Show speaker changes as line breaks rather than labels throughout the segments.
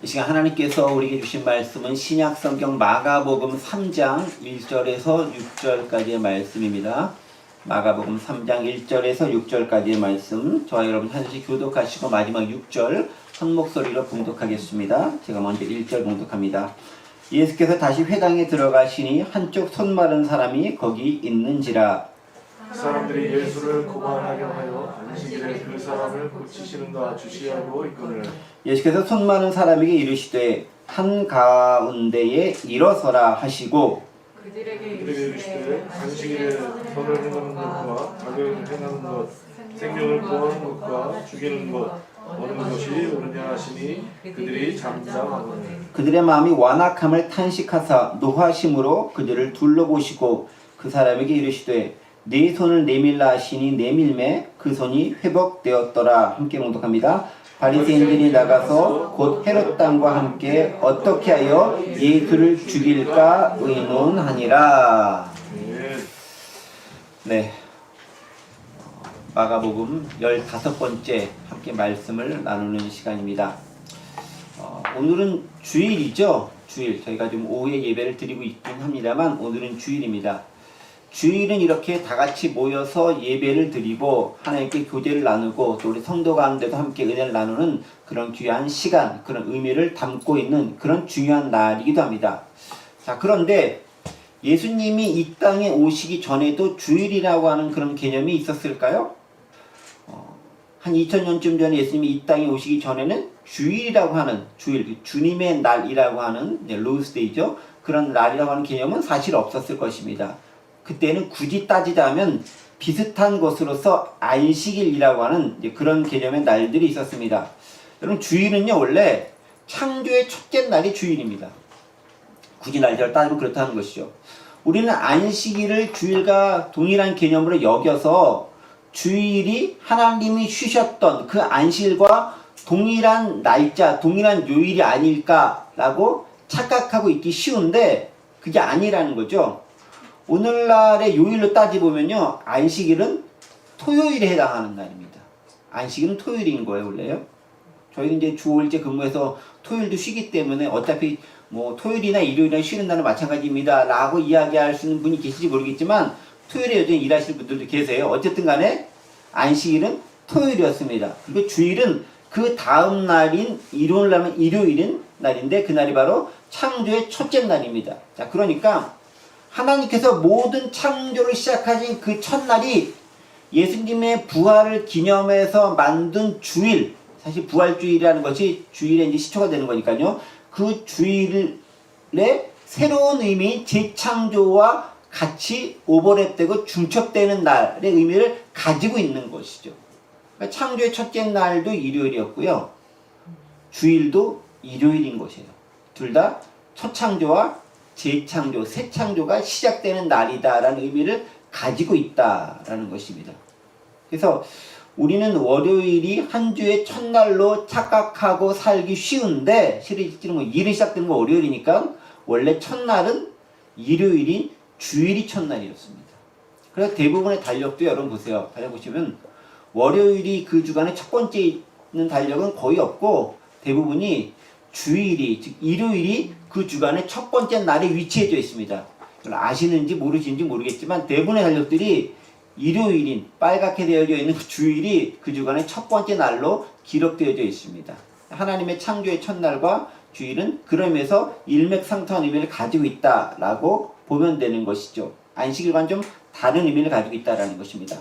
이 시간 하나님께서 우리에게 주신 말씀은 신약성경 마가복음 3장 1절에서 6절까지의 말씀입니다. 마가복음 3장 1절에서 6절까지의 말씀, 저와 여러분 한 절씩 교독하시고 마지막 6절 한 목소리로 봉독하겠습니다. 제가 먼저 1절 봉독합니다. 예수께서 다시 회당에 들어가시니 한쪽 손 마른 사람이 거기 있는지라.
사람들이 예수를 고발하려 하여 안식일에 그 사람을 고치시는가 주시하고 있거늘.
예수께서 손 마른 사람에게 이르시되 한가운데에 일어서라 하시고
그들에게 이르시되 안식일에 선을 행하는 것과 악을 행하는 것, 생명을 구하는 것과 죽이는 것 어느 것이 옳으냐 하시니 그들이 잠잠하거늘.
그들의 마음이 완악함을 탄식하사 노하심으로 그들을 둘러보시고 그 사람에게 이르시되 네 손을 내밀라 하시니 내밀매 그 손이 회복되었더라. 함께 봉독합니다. 바리새인들이 나가서 곧 헤롯 당과 함께 어떻게 하여 예수를 죽일까 의논하니라. 네, 마가복음 15번째 함께 말씀을 나누는 시간입니다. 오늘은 주일이죠. 주일. 저희가 좀 오후에 예배를 드리고 있긴 합니다만 오늘은 주일입니다. 주일은 이렇게 다 같이 모여서 예배를 드리고 하나님께 교제를 나누고 또 우리 성도 가운데도 함께 은혜를 나누는 그런 귀한 시간, 그런 의미를 담고 있는 그런 중요한 날이기도 합니다. 자, 그런데 예수님이 이 땅에 오시기 전에도 주일이라고 하는 그런 개념이 있었을까요? 한 2000년쯤 전에 예수님이 이 땅에 오시기 전에는 주일이라고 하는, 주일, 주님의 날이라고 하는 로스데이죠. 그런 날이라고 하는 개념은 사실 없었을 것입니다. 그때는 굳이 따지자면 비슷한 것으로서 안식일이라고 하는 그런 개념의 날들이 있었습니다. 여러분, 주일은요 원래 창조의 첫째 날이 주일입니다. 굳이 날짜를 따지면 그렇다는 것이죠. 우리는 안식일을 주일과 동일한 개념으로 여겨서 주일이 하나님이 쉬셨던 그 안식일과 동일한 날짜, 동일한 요일이 아닐까라고 착각하고 있기 쉬운데 그게 아니라는 거죠. 오늘날의 요일로 따지보면요, 안식일은 토요일에 해당하는 날입니다. 안식일은 토요일인 거예요, 원래요. 저희는 이제 주 5일째 근무해서 토요일도 쉬기 때문에 어차피 뭐 토요일이나 일요일이나 쉬는 날은 마찬가지입니다 라고 이야기할 수 있는 분이 계실지 모르겠지만 토요일에 여전히 일하시는 분들도 계세요. 어쨌든 간에 안식일은 토요일이었습니다. 그리고 주일은 그 다음 날인 일요일인 날인데 그날이 바로 창조의 첫째 날입니다. 자, 그러니까 하나님께서 모든 창조를 시작하신 그 첫날이 예수님의 부활을 기념해서 만든 주일, 사실 부활주일이라는 것이 주일에 이제 시초가 되는 거니까요. 그 주일에 새로운 의미, 재창조와 같이 오버랩되고 중첩되는 날의 의미를 가지고 있는 것이죠. 그러니까 창조의 첫째 날도 일요일이었고요. 주일도 일요일인 것이에요. 둘 다 첫 창조와 재창조, 새 창조가 시작되는 날이다라는 의미를 가지고 있다라는 것입니다. 그래서 우리는 월요일이 한 주의 첫날로 착각하고 살기 쉬운데 실제로 뭐 일이 시작되는 거 월요일이니까 원래 첫날은 일요일이 주일이 첫날이었습니다. 그래서 대부분의 달력도 여러분 보세요. 달력 보시면 월요일이 그 주간의 첫 번째 있는 달력은 거의 없고 대부분이 주일이, 즉 일요일이 그 주간의 첫 번째 날에 위치해져 있습니다. 아시는지 모르시는지 모르겠지만 대부분의 달력들이 일요일인 빨갛게 되어져 있는 그 주일이 그 주간의 첫 번째 날로 기록되어져 있습니다. 하나님의 창조의 첫날과 주일은 그러면서 일맥상통한 의미를 가지고 있다라고 보면 되는 것이죠. 안식일과는 좀 다른 의미를 가지고 있다라는 것입니다.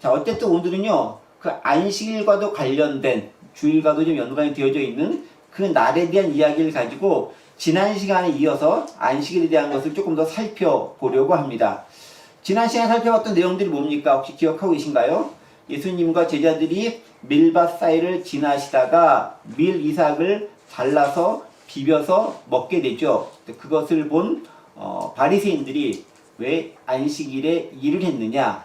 자, 어쨌든 오늘은요, 그 안식일과도 관련된 주일과도 좀 연관이 되어져 있는 그 날에 대한 이야기를 가지고 지난 시간에 이어서 안식일에 대한 것을 조금 더 살펴보려고 합니다. 지난 시간에 살펴봤던 내용들이 뭡니까? 혹시 기억하고 계신가요? 예수님과 제자들이 밀밭 사이를 지나시다가 밀 이삭을 잘라서 비벼서 먹게 되죠. 그것을 본 바리새인들이 왜 안식일에 일을 했느냐?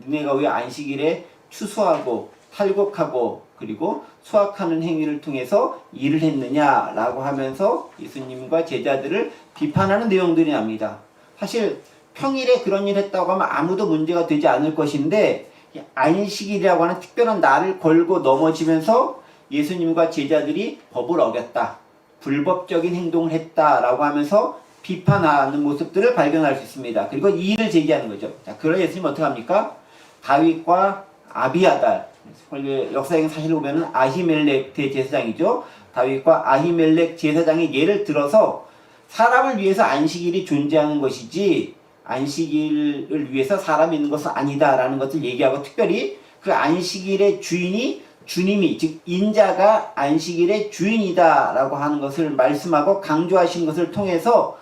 너네가 왜 안식일에 추수하고 탈곡하고 그리고 수확하는 행위를 통해서 일을 했느냐라고 하면서 예수님과 제자들을 비판하는 내용들이 납니다. 사실 평일에 그런 일을 했다고 하면 아무도 문제가 되지 않을 것인데 안식일이라고 하는 특별한 날을 걸고 넘어지면서 예수님과 제자들이 법을 어겼다. 불법적인 행동을 했다라고 하면서 비판하는 모습들을 발견할 수 있습니다. 그리고 이의를 제기하는 거죠. 자, 그러 예수님은 어떻게 합니까? 다윗과 아비아달, 역사적인 사실을 보면 아히멜렉 대제사장이죠. 다윗과 아히멜렉 제사장의 예를 들어서 사람을 위해서 안식일이 존재하는 것이지 안식일을 위해서 사람이 있는 것은 아니다라는 것을 얘기하고, 특별히 그 안식일의 주인이 주님이, 즉 인자가 안식일의 주인이다라고 하는 것을 말씀하고 강조하신 것을 통해서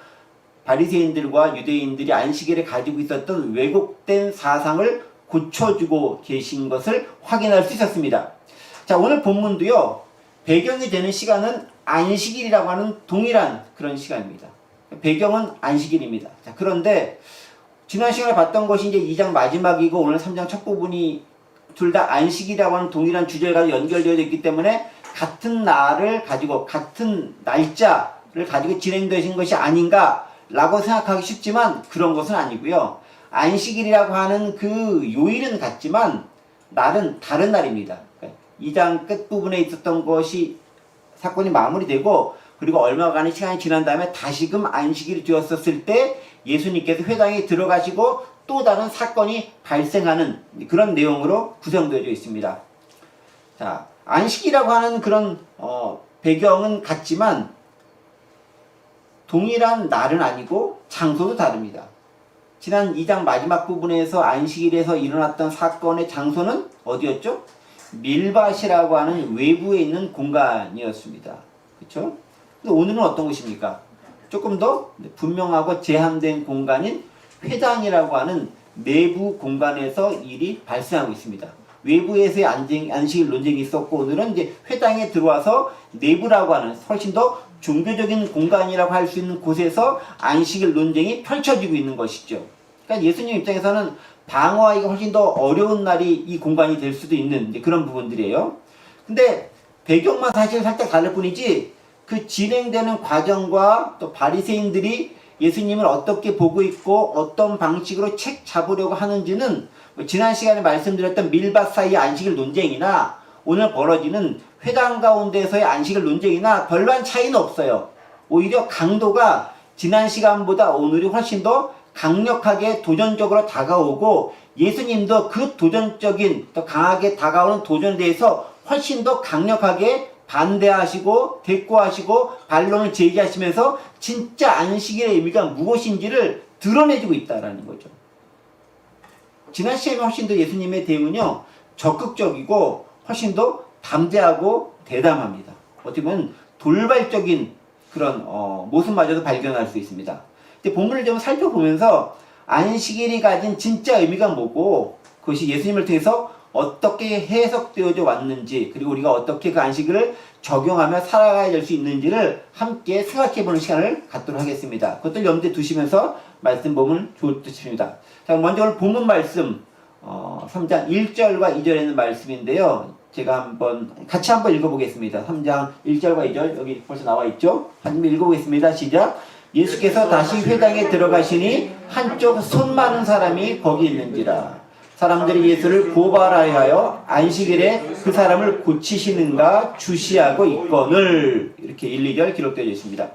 바리새인들과 유대인들이 안식일에 가지고 있었던 왜곡된 사상을 고쳐주고 계신 것을 확인할 수 있었습니다. 자, 오늘 본문도요, 배경이 되는 시간은 안식일이라고 하는 동일한 그런 시간입니다. 배경은 안식일입니다. 자, 그런데 지난 시간에 봤던 것이 이제 2장 마지막이고 오늘 3장 첫 부분이 둘 다 안식일이라고 하는 동일한 주제가 연결되어 있기 때문에 같은 날을 가지고, 같은 날짜를 가지고 진행되신 것이 아닌가라고 생각하기 쉽지만 그런 것은 아니고요. 안식일이라고 하는 그 요일은 같지만 날은 다른 날입니다. 2장 끝부분에 있었던 것이 사건이 마무리되고, 그리고 얼마간의 시간이 지난 다음에 다시금 안식일이 되었었을 때 예수님께서 회당에 들어가시고 또 다른 사건이 발생하는 그런 내용으로 구성되어 있습니다. 자, 안식이라고 하는 그런 배경은 같지만 동일한 날은 아니고 장소도 다릅니다. 지난 2장 마지막 부분에서 안식일에서 일어났던 사건의 장소는 어디였죠? 밀밭이라고 하는 외부에 있는 공간이었습니다. 그렇죠? 근데 오늘은 어떤 곳입니까? 조금 더 분명하고 제한된 공간인 회당이라고 하는 내부 공간에서 일이 발생하고 있습니다. 외부에서의 안식일 논쟁이 있었고, 오늘은 이제 회당에 들어와서 내부라고 하는 훨씬 더 종교적인 공간이라고 할 수 있는 곳에서 안식일 논쟁이 펼쳐지고 있는 것이죠. 그러니까 예수님 입장에서는 방어하기가 훨씬 더 어려운 날이 이 공간이 될 수도 있는 이제 그런 부분들이에요. 근데 배경만 사실 살짝 다를 뿐이지 그 진행되는 과정과 또 바리새인들이 예수님을 어떻게 보고 있고 어떤 방식으로 책 잡으려고 하는지는 지난 시간에 말씀드렸던 밀밭 사이의 안식일 논쟁이나 오늘 벌어지는 회당 가운데서의 안식일 논쟁이나 별반 차이는 없어요. 오히려 강도가 지난 시간보다 오늘이 훨씬 더 강력하게 도전적으로 다가오고, 예수님도 그 도전적인 또 강하게 다가오는 도전에 대해서 훨씬 더 강력하게 반대하시고 대꾸하시고 반론을 제기하시면서 진짜 안식일의 의미가 무엇인지를 드러내주고 있다는 거죠. 지난 시간에 훨씬 더 예수님의 대응은요, 적극적이고 훨씬 더 담대하고 대담합니다. 어떻게 보면 돌발적인 그런 모습마저도 발견할 수 있습니다. 근데 본문을 좀 살펴보면서 안식일이 가진 진짜 의미가 뭐고, 그것이 예수님을 통해서 어떻게 해석되어져 왔는지, 그리고 우리가 어떻게 그 안식일을 적용하며 살아가야 될 수 있는지를 함께 생각해보는 시간을 갖도록 하겠습니다. 그것들 염두에 두시면서 말씀 보면 좋을 듯 싶습니다. 자, 먼저 오늘 본문 말씀 3장 1절과 2절에 있는 말씀인데요. 제가 같이 한번 읽어보겠습니다. 3장 1절과 2절 여기 벌써 나와 있죠? 한번 읽어보겠습니다. 시작. 예수께서 다시 회당에 들어가시니 한쪽 손 많은 사람이 거기 있는지라. 사람들이 예수를 고발하여 하여 안식일에 그 사람을 고치시는가 주시하고 있거늘. 이렇게 1, 2절 기록되어 있습니다.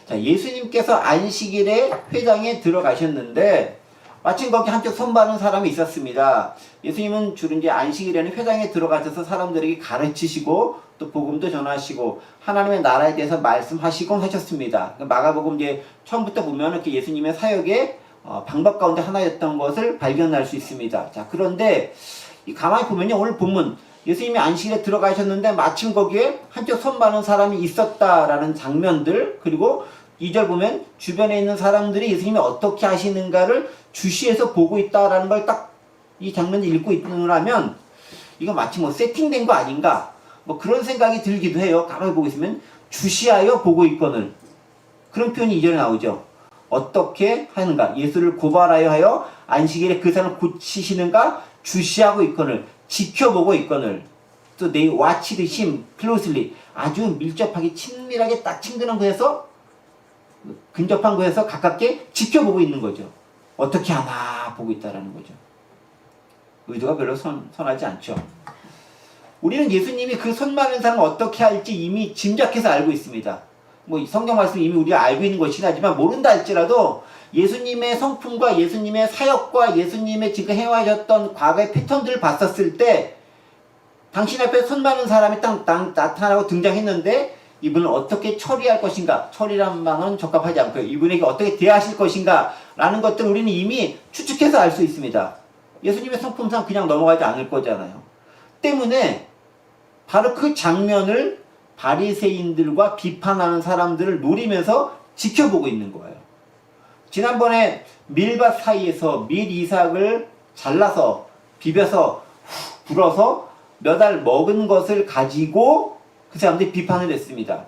자, 예수님께서 안식일에 회당에 들어가셨는데 마침 거기 한쪽 손 많은 사람이 있었습니다. 예수님은 주로 이제 안식일에는 회당에 들어가셔서 사람들에게 가르치시고 또 복음도 전하시고 하나님의 나라에 대해서 말씀하시곤 하셨습니다. 마가복음 이제 처음부터 보면 이렇게 예수님의 사역의 방법 가운데 하나였던 것을 발견할 수 있습니다. 자, 그런데 가만히 보면요, 오늘 본문 예수님이 안식일에 들어가셨는데 마침 거기에 한쪽 손 많은 사람이 있었다라는 장면들, 그리고 2절 보면 주변에 있는 사람들이 예수님이 어떻게 하시는가를 주시해서 보고 있다라는 걸 딱 이 장면을 읽고 있느라면 이거 마치 뭐 세팅된 거 아닌가, 뭐 그런 생각이 들기도 해요. 가만히 보고 있으면 주시하여 보고 있거늘, 그런 표현이 2절에 나오죠. 어떻게 하는가, 예수를 고발하여 하여 안식일에 그 사람을 고치시는가 주시하고 있거늘, 지켜보고 있거늘. 또 they watched him closely, 아주 밀접하게 친밀하게 딱 친근한 곳에서, 근접한 곳에서 가깝게 지켜보고 있는 거죠. 어떻게 하나 보고 있다라는 거죠. 의도가 별로 선하지 않죠. 우리는 예수님이 그 손 많은 사람을 어떻게 할지 이미 짐작해서 알고 있습니다. 뭐 성경 말씀 이미 우리가 알고 있는 것이긴 하지만 모른다 할지라도 예수님의 성품과 예수님의 사역과 예수님의 지금 행하셨던 과거의 패턴들을 봤었을 때 당신 앞에 손 많은 사람이 딱 나타나고 등장했는데 이분을 어떻게 처리할 것인가, 처리란 말은 적합하지 않고요. 이분에게 어떻게 대하실 것인가 라는 것들을 우리는 이미 추측해서 알 수 있습니다. 예수님의 성품상 그냥 넘어가지 않을 거잖아요. 때문에 바로 그 장면을 바리새인들과 비판하는 사람들을 노리면서 지켜보고 있는 거예요. 지난번에 밀밭 사이에서 밀 이삭을 잘라서 비벼서 불어서 몇 알 먹은 것을 가지고 그 사람들이 비판을 했습니다.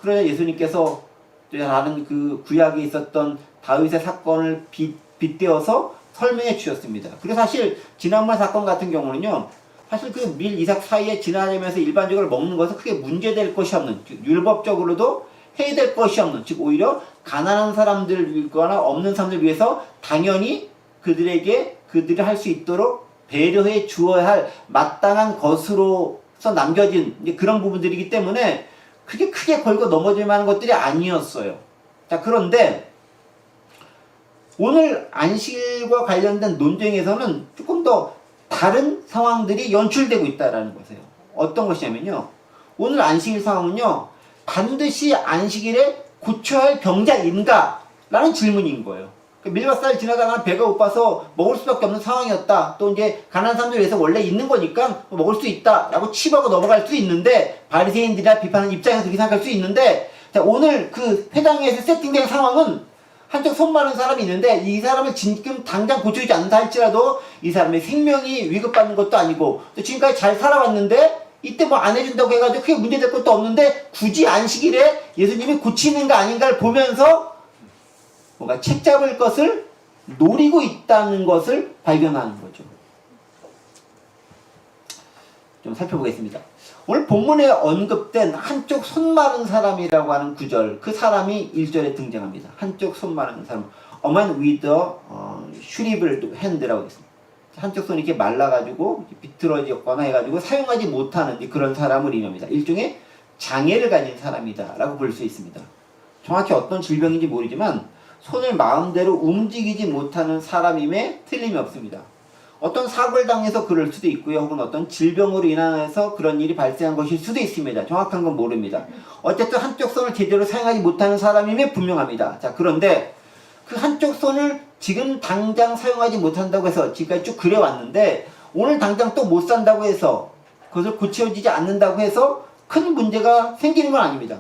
그러자 예수님께서 다른 그 구약에 있었던 다윗의 사건을 빗대어서 설명해 주셨습니다. 그리고 사실 지난번 사건 같은 경우는요, 사실 그 밀 이삭 사이에 지나다니면서 일반적으로 먹는 것은 크게 문제될 것이 없는, 즉 율법적으로도 해야 될 것이 없는, 즉 오히려 가난한 사람들을 위거나 없는 사람들을 위해서 당연히 그들이 할 수 있도록 배려해 주어야 할 마땅한 것으로서 남겨진 그런 부분들이기 때문에 그게 크게 걸고 넘어질 만한 것들이 아니었어요. 자, 그런데 오늘 안식일과 관련된 논쟁에서는 조금 더 다른 상황들이 연출되고 있다는 것이에요. 어떤 것이냐면요, 오늘 안식일 상황은요, 반드시 안식일에 고쳐야 할 병자인가? 라는 질문인 거예요. 밀밭살 지나다가 배가 고파서 먹을 수밖에 없는 상황이었다. 또 이제 가난한 사람들 위해서 원래 있는 거니까 먹을 수 있다. 라고 치부하고 넘어갈 수 있는데, 바리새인들이나 비판하는 입장에서 그렇게 생각할 수 있는데, 자, 오늘 그 회당에서 세팅된 상황은 한쪽 손 마른 사람이 있는데 이 사람을 지금 당장 고쳐주지 않는다 할지라도 이 사람의 생명이 위급받는 것도 아니고 또 지금까지 잘 살아왔는데 이때 뭐 안 해준다고 해가지고 크게 문제될 것도 없는데 굳이 안식일에 예수님이 고치는가 아닌가를 보면서 뭔가 책 잡을 것을 노리고 있다는 것을 발견하는 거죠. 좀 살펴보겠습니다. 오늘 본문에 언급된 한쪽 손 마른 사람이라고 하는 구절, 그 사람이 1절에 등장합니다. 한쪽 손 마른 사람, A man with a shriveled hand라고 했습니다. 한쪽 손이 이렇게 말라가지고 비틀어졌거나 해가지고 사용하지 못하는 그런 사람을 의미합니다. 일종의 장애를 가진 사람이다 라고 볼 수 있습니다. 정확히 어떤 질병인지 모르지만 손을 마음대로 움직이지 못하는 사람임에 틀림이 없습니다. 어떤 사고를 당해서 그럴 수도 있고요. 혹은 어떤 질병으로 인해서 그런 일이 발생한 것일 수도 있습니다. 정확한 건 모릅니다. 어쨌든 한쪽 손을 제대로 사용하지 못하는 사람임에 분명합니다. 자, 그런데 그 한쪽 손을 지금 당장 사용하지 못한다고 해서 지금까지 쭉 그래왔는데 오늘 당장 또 못 산다고 해서 그것을 고쳐지지 않는다고 해서 큰 문제가 생기는 건 아닙니다.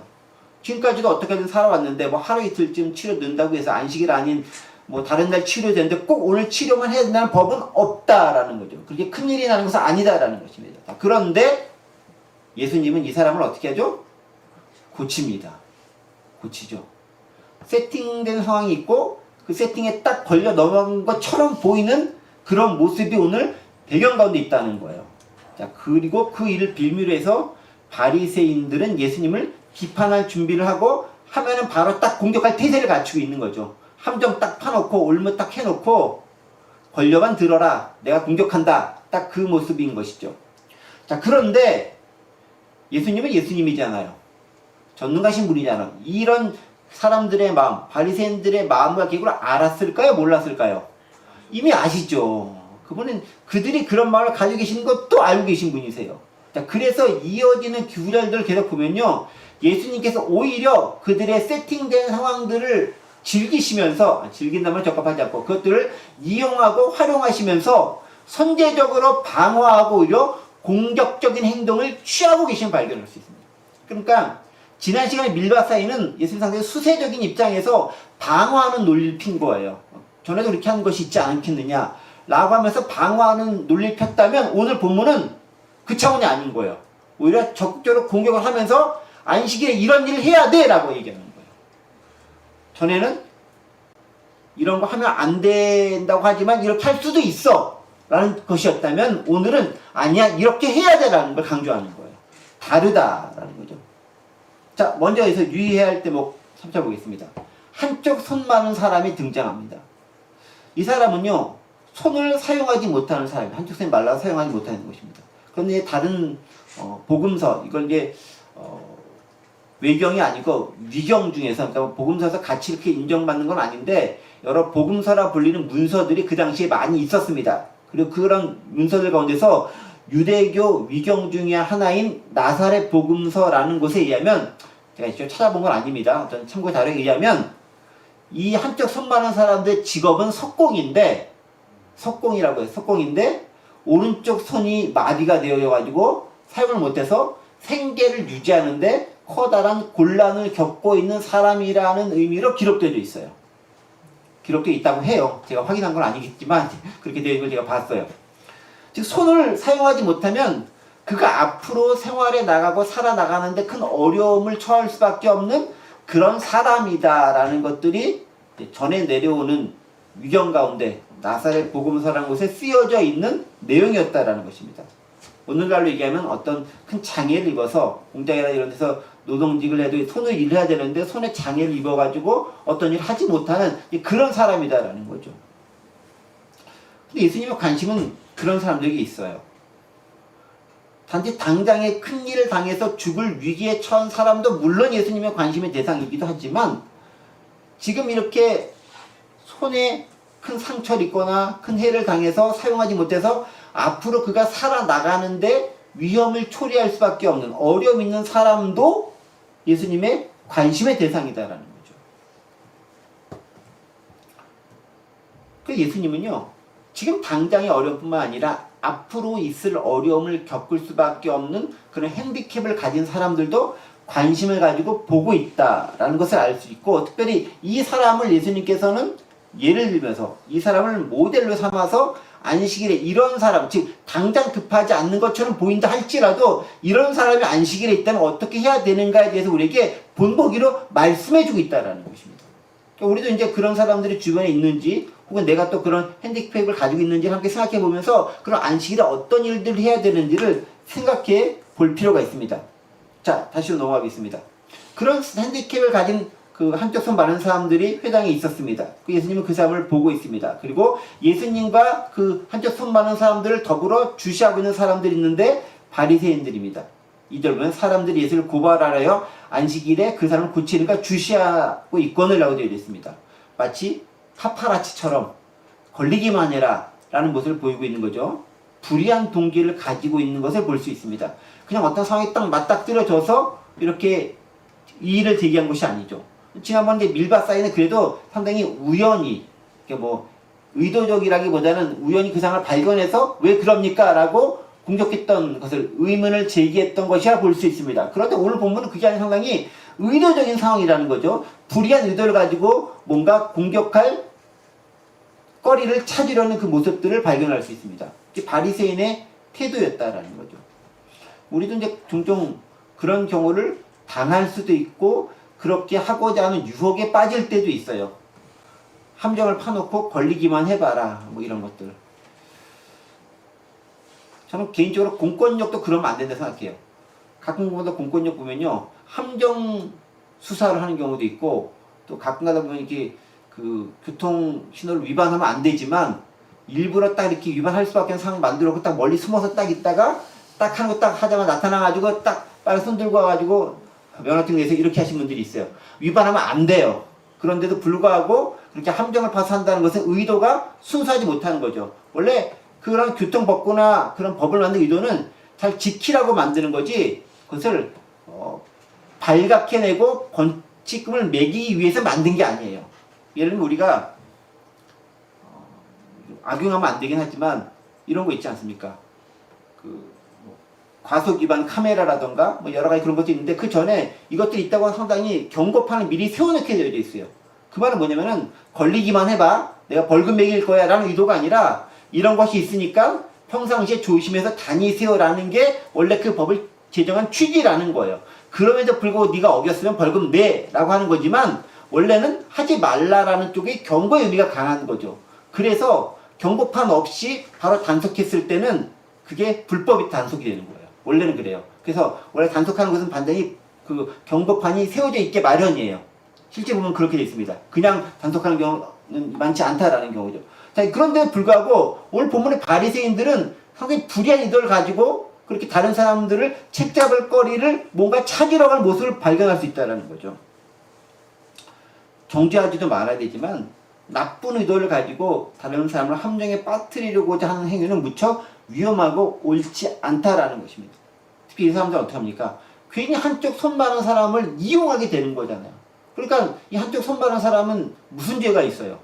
지금까지도 어떻게든 살아왔는데 뭐 하루 이틀쯤 치료 는다고 해서 안식일 아닌 뭐 다른 날 치료되는데 꼭 오늘 치료만 해야 된다는 법은 없다라는 거죠. 그렇게 큰일이 나는 것은 아니다라는 것입니다. 그런데 예수님은 이 사람을 어떻게 하죠? 고칩니다. 고치죠. 세팅된 상황이 있고 그 세팅에 딱 걸려 넘어간 것처럼 보이는 그런 모습이 오늘 배경 가운데 있다는 거예요. 자, 그리고 그 일을 빌미로 해서 바리새인들은 예수님을 비판할 준비를 하고 하면은 바로 딱 공격할 태세를 갖추고 있는 거죠. 함정 딱 파놓고 올무 딱 해놓고 권려만 들어라, 내가 공격한다, 딱 그 모습인 것이죠. 자, 그런데 예수님은 예수님이잖아요. 전능하신 분이잖아요. 이런 사람들의 마음, 바리새인들의 마음과 계획을 알았을까요? 몰랐을까요? 이미 아시죠. 그분은 그들이 그런 마음을 가지고 계시는 것도 알고 계신 분이세요. 자, 그래서 이어지는 구절들을 계속 보면요, 예수님께서 오히려 그들의 세팅된 상황들을 즐긴다면 적합하지 않고 그것들을 이용하고 활용하시면서 선제적으로 방어하고 오히려 공격적인 행동을 취하고 계신 발견을 할 수 있습니다. 그러니까 지난 시간에 밀밭 사이는 예수님 상대의 수세적인 입장에서 방어하는 논리를 핀 거예요. 전에도 그렇게 하는 것이 있지 않겠느냐 라고 하면서 방어하는 논리를 폈다면 오늘 본문은 그 차원이 아닌 거예요. 오히려 적극적으로 공격을 하면서 안식일에 이런 일을 해야 돼 라고 얘기하는 거예요. 전에는 이런 거 하면 안 된다고 하지만 이렇게 할 수도 있어 라는 것이었다면 오늘은 아니야, 이렇게 해야 돼 라는 걸 강조하는 거예요. 다르다라는 거죠. 자, 먼저 여기서 유의해야 할 대목 살펴보겠습니다. 한쪽 손 많은 사람이 등장합니다. 이 사람은요, 손을 사용하지 못하는 사람입니다. 한쪽 손이 말라서 사용하지 못하는 것입니다. 그런데 다른 복음서, 이걸 이제 외경이 아니고 위경 중에서, 그러니까 복음서에서 같이 이렇게 인정받는 건 아닌데 여러 복음서라 불리는 문서들이 그 당시에 많이 있었습니다. 그리고 그런 문서들 가운데서 유대교 위경 중에 하나인 나사렛 복음서라는 곳에 의하면, 제가 직접 찾아본 건 아닙니다. 어떤 참고 자료에 의하면 이 한쪽 손 많은 사람들의 직업은 석공인데, 석공이라고 해요. 석공인데 오른쪽 손이 마비가 되어가지고 사용을 못해서 생계를 유지하는데 커다란 곤란을 겪고 있는 사람이라는 의미로 기록되어 있어요. 기록되어 있다고 해요. 제가 확인한 건 아니겠지만 그렇게 되어 있는 걸 제가 봤어요. 즉 손을 사용하지 못하면 그가 앞으로 생활에 나가고 살아나가는데 큰 어려움을 처할 수밖에 없는 그런 사람이다라는 것들이 전에 내려오는 위경 가운데 나사렛 복음서라는 곳에 쓰여져 있는 내용이었다라는 것입니다. 오늘날로 얘기하면 어떤 큰 장애를 입어서 공장이나 이런 데서 노동직을 해도 손을 일을 해야 되는데 손에 장애를 입어가지고 어떤 일을 하지 못하는 그런 사람이다라는 거죠. 근데 예수님의 관심은 그런 사람들에게 있어요. 단지 당장에 큰 일을 당해서 죽을 위기에 처한 사람도 물론 예수님의 관심의 대상이기도 하지만, 지금 이렇게 손에 큰 상처를 입거나 큰 해를 당해서 사용하지 못해서 앞으로 그가 살아나가는데 위험을 초래할 수밖에 없는 어려움 있는 사람도 예수님의 관심의 대상이다라는 거죠. 그 예수님은요, 지금 당장의 어려움뿐만 아니라 앞으로 있을 어려움을 겪을 수밖에 없는 그런 핸디캡을 가진 사람들도 관심을 가지고 보고 있다라는 것을 알 수 있고, 특별히 이 사람을 예수님께서는 예를 들면서 이 사람을 모델로 삼아서 안식일에 이런 사람, 즉 당장 급하지 않는 것처럼 보인다 할지라도 이런 사람이 안식일에 있다면 어떻게 해야 되는가에 대해서 우리에게 본보기로 말씀해주고 있다는 것입니다. 그러니까 우리도 이제 그런 사람들이 주변에 있는지, 혹은 내가 또 그런 핸디캡을 가지고 있는지를 함께 생각해 보면서 그런 안식일에 어떤 일들을 해야 되는지를 생각해 볼 필요가 있습니다. 자, 다시 넘어가겠습니다. 그런 핸디캡을 가진 그 한쪽 손 많은 사람들이 회당에 있었습니다. 예수님은 그 사람을 보고 있습니다. 그리고 예수님과 그 한쪽 손 많은 사람들을 더불어 주시하고 있는 사람들이 있는데 바리새인들입니다. 2절 보면 사람들이 예수를 고발하여 안식일에 그 사람을 고치니까 주시하고 있거늘 라고 되어 있습니다. 마치 파파라치처럼 걸리기만 해라 라는 모습을 보이고 있는 거죠. 불의한 동기를 가지고 있는 것을 볼 수 있습니다. 그냥 어떤 상황이 딱 맞닥뜨려져서 이렇게 이의를 제기한 것이 아니죠. 지난번에 밀바사이는 그래도 상당히 우연히, 뭐 의도적이라기보다는 우연히 그 상황을 발견해서 왜 그럽니까? 라고 공격했던 것을, 의문을 제기했던 것이라 볼 수 있습니다. 그런데 오늘 본문은 그게 아니라 상당히 의도적인 상황이라는 거죠. 불의한 의도를 가지고 뭔가 공격할 거리를 찾으려는 그 모습들을 발견할 수 있습니다. 이게 바리새인의 태도였다라는 거죠. 우리도 이제 종종 그런 경우를 당할 수도 있고 그렇게 하고자 하는 유혹에 빠질 때도 있어요. 함정을 파놓고 걸리기만 해봐라, 뭐 이런 것들. 저는 개인적으로 공권력도 그러면 안 된다 생각해요. 가끔가다 공권력 보면요, 함정 수사를 하는 경우도 있고, 또 가끔가다 보면 이렇게 그 교통 신호를 위반하면 안 되지만 일부러 딱 이렇게 위반할 수밖에 없는 상황 만들어놓고 딱 멀리 숨어서 딱 있다가 딱 하는 거 딱 하자마자 나타나가지고 딱 빨리 손 들고 와가지고 면허증 내서 이렇게 하신 분들이 있어요. 위반하면 안 돼요. 그런데도 불구하고 그렇게 함정을 파서 한다는 것은 의도가 순수하지 못하는 거죠. 원래 그런 교통법규나 그런 법을 만든 의도는 잘 지키라고 만드는 거지, 그것을 발각해내고 벌칙금을 매기기 위해서 만든 게 아니에요. 예를 들면 우리가 악용하면 안 되긴 하지만 이런 거 있지 않습니까? 과속 위반 카메라라던가 뭐 여러 가지 그런 것도 있는데, 그 전에 이것들이 있다고 상당히 경고판을 미리 세워놓게 되어 있어요. 그 말은 뭐냐면은 걸리기만 해봐, 내가 벌금 매길 거야 라는 의도가 아니라 이런 것이 있으니까 평상시에 조심해서 다니세요 라는 게 원래 그 법을 제정한 취지라는 거예요. 그럼에도 불구하고 네가 어겼으면 벌금 내 라고 하는 거지만 원래는 하지 말라라는 쪽에 경고의 의미가 강한 거죠. 그래서 경고판 없이 바로 단속했을 때는 그게 불법이 단속이 되는 거예요. 원래는 그래요. 그래서 원래 단속하는 것은 반드시 그 경고판이 세워져 있게 마련이에요. 실제 보면 그렇게 되어 있습니다. 그냥 단속하는 경우는 많지 않다라는 경우죠. 자, 그런데 불구하고 오늘 본문의 바리새인들은 상당히 불의한 의도를 가지고 그렇게 다른 사람들을 책잡을 거리를 뭔가 찾으러 갈 모습을 발견할 수 있다는 거죠. 정죄하지도 말아야 되지만 나쁜 의도를 가지고 다른 사람을 함정에 빠뜨리려고자 하는 행위는 무척 위험하고 옳지 않다라는 것입니다. 특히 이 사람들은 어떻게 합니까? 괜히 한쪽 손 많은 사람을 이용하게 되는 거잖아요. 그러니까 이 한쪽 손 많은 사람은 무슨 죄가 있어요?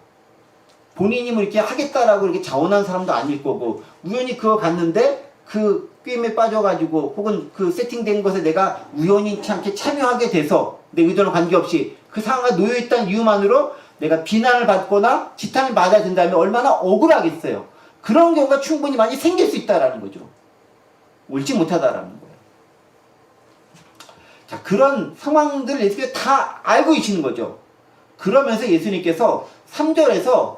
본인이 뭐 이렇게 하겠다라고 이렇게 자원한 사람도 아닐 거고, 우연히 그거 갔는데 그 게임에 빠져가지고 혹은 그 세팅된 것에 내가 우연치 않게 참여하게 돼서 내 의도는 관계없이 그 상황에 놓여있다는 이유만으로 내가 비난을 받거나 지탄을 받아야 된다면 얼마나 억울하겠어요. 그런 경우가 충분히 많이 생길 수 있다라는 거죠. 옳지 못하다라는 거예요. 자, 그런 상황들을 예수님께서 다 알고 계시는 거죠. 그러면서 예수님께서 3절에서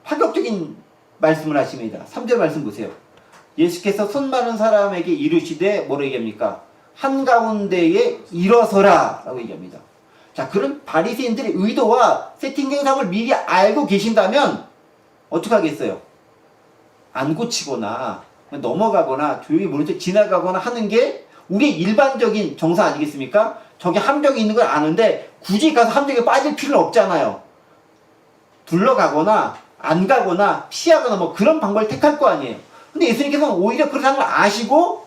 파격적인 말씀을 하십니다. 3절 말씀 보세요. 예수께서 손 많은 사람에게 이르시되 뭐라고 얘기합니까? 한가운데에 일어서라 라고 얘기합니다. 자, 그런 바리새인들의 의도와 세팅된 상황을 미리 알고 계신다면 어떻게 하겠어요? 안 고치거나 넘어가거나 조용히 모른 척 지나가거나 하는 게 우리의 일반적인 정서 아니겠습니까? 저기 함정이 있는 걸 아는데 굳이 가서 함정에 빠질 필요는 없잖아요. 둘러가거나 안 가거나 피하거나 뭐 그런 방법을 택할 거 아니에요. 근데 예수님께서는 오히려 그렇다는 걸 아시고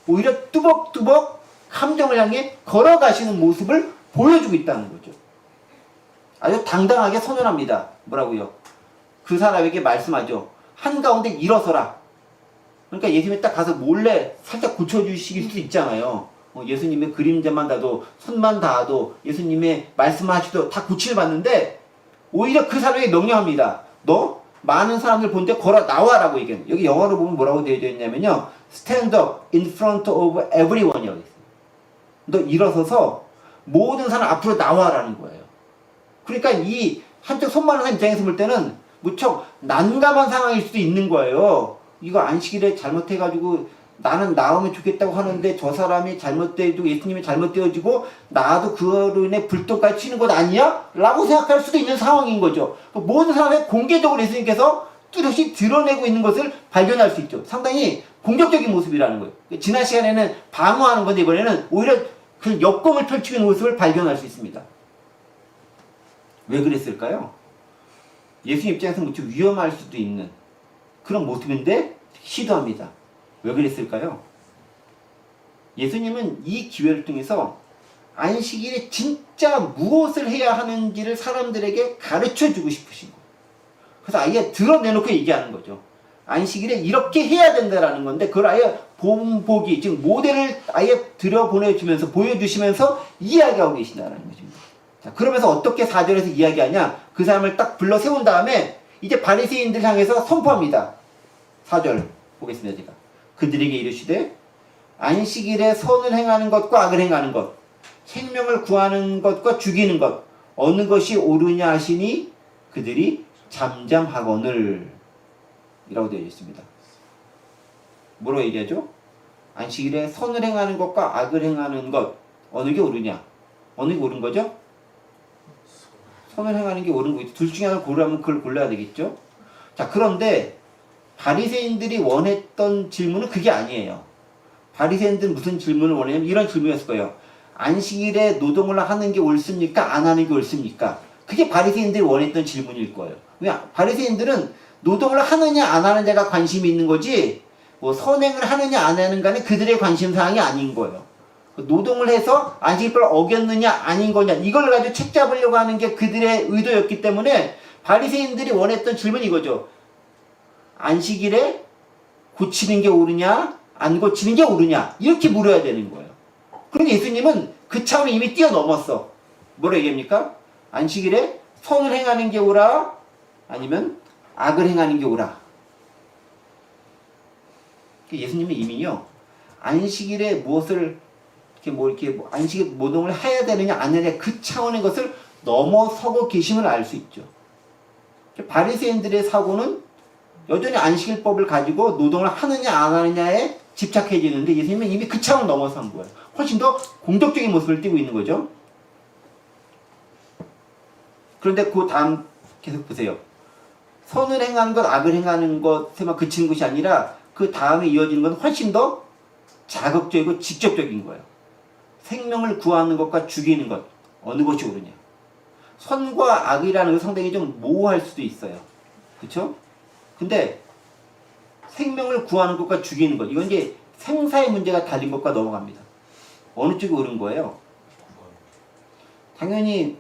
오히려 뚜벅뚜벅 함정을 향해 걸어가시는 모습을 보여주고 있다는 거죠. 아주 당당하게 선언합니다. 뭐라고요? 그 사람에게 말씀하죠. 한가운데 일어서라. 그러니까 예수님이 딱 가서 몰래 살짝 고쳐주실 수도 있잖아요. 예수님의 그림자만 닿아도 손만 닿아도 예수님의 말씀하시도 다 고치를 받는데 오히려 그 사람에게 명령합니다. 너 많은 사람들 보는데 걸어 나와라고 얘기해요. 여기 영어로 보면 뭐라고 되어 있냐면요. Stand up in front of everyone 이라고 있어요. 너 일어서서 모든 사람 앞으로 나와라는 거예요. 그러니까 이 한쪽 손 많은 사람 입장에서 볼 때는 무척 난감한 상황일 수도 있는 거예요. 이거 안식일에 잘못해가지고 나는 나오면 좋겠다고 하는데 저 사람이 잘못되고 예수님이 잘못되어지고 나도 그로 인해 불똥까지 치는 것 아니야? 라고 생각할 수도 있는 상황인 거죠. 모든 사람의 공개적으로 예수님께서 뚜렷이 드러내고 있는 것을 발견할 수 있죠. 상당히 공격적인 모습이라는 거예요. 지난 시간에는 방어하는 건데 이번에는 오히려 그 역공을 펼치고 있는 모습을 발견할 수 있습니다. 왜 그랬을까요? 예수님 입장에서 무척 위험할 수도 있는 그런 모습인데 시도합니다. 왜 그랬을까요? 예수님은 이 기회를 통해서 안식일에 진짜 무엇을 해야 하는지를 사람들에게 가르쳐 주고 싶으신 거예요. 그래서 아예 드러내놓고 얘기하는 거죠. 안식일에 이렇게 해야 된다라는 건데 그걸 아예 본보기, 즉 모델을 아예 들여보내주면서 보여주시면서 이야기하고 계신다는 것입니다. 자, 그러면서 어떻게 4절에서 이야기하냐? 그 사람을 딱 불러 세운 다음에 이제 바리새인들 향해서 선포합니다. 4절 보겠습니다. 제가 그들에게 이르시되 안식일에 선을 행하는 것과 악을 행하는 것, 생명을 구하는 것과 죽이는 것 어느 것이 옳으냐 하시니 그들이 잠잠하거늘 이라고 되어 있습니다. 뭐로 얘기하죠? 안식일에 선을 행하는 것과 악을 행하는 것 어느 게 옳으냐? 어느 게 옳은 거죠? 선을 행하는 게 옳은 거죠. 둘 중에 하나를 고르라면 그걸 골라야 되겠죠? 자, 그런데 바리새인들이 원했던 질문은 그게 아니에요. 바리새인들은 무슨 질문을 원했냐면 이런 질문이었을 거예요. 안식일에 노동을 하는 게 옳습니까? 안 하는 게 옳습니까? 그게 바리새인들이 원했던 질문일 거예요. 왜? 바리새인들은 노동을 하느냐 안 하느냐가 관심이 있는 거지 뭐 선행을 하느냐 안 하는가는 그들의 관심사항이 아닌 거예요. 노동을 해서 안식일을 어겼느냐 아닌 거냐 이걸 가지고 책 잡으려고 하는 게 그들의 의도였기 때문에 바리새인들이 원했던 질문이 이거죠. 안식일에 고치는 게 옳으냐 안 고치는 게 옳으냐 이렇게 물어야 되는 거예요. 그런데 예수님은 그 차원을 이미 뛰어넘었어. 뭐라 얘기합니까? 안식일에 선을 행하는 게 옳아 아니면 악을 행하는 게 옳아. 예수님은 이미요 안식일에 무엇을 이렇게 안식일 노동을 해야 되느냐 안 해야 되느냐 그 차원의 것을 넘어서고 계심을 알 수 있죠. 바리새인들의 사고는 여전히 안식일법을 가지고 노동을 하느냐 안 하느냐에 집착해지는데 예수님은 이미 그 차원 넘어선 거예요. 훨씬 더 공격적인 모습을 띠고 있는 거죠. 그런데 그 다음 계속 보세요. 선을 행하는 것, 악을 행하는 것에만 그치는 것이 아니라 그 다음에 이어지는 건 훨씬 더 자극적이고 직접적인 거예요. 생명을 구하는 것과 죽이는 것 어느 것이 옳으냐. 선과 악이라는 건 상당히 좀 모호할 수도 있어요. 그렇죠? 근데 생명을 구하는 것과 죽이는 것 이건 이제 생사의 문제가 달린 것과 넘어갑니다. 어느 쪽이 옳은 거예요? 당연히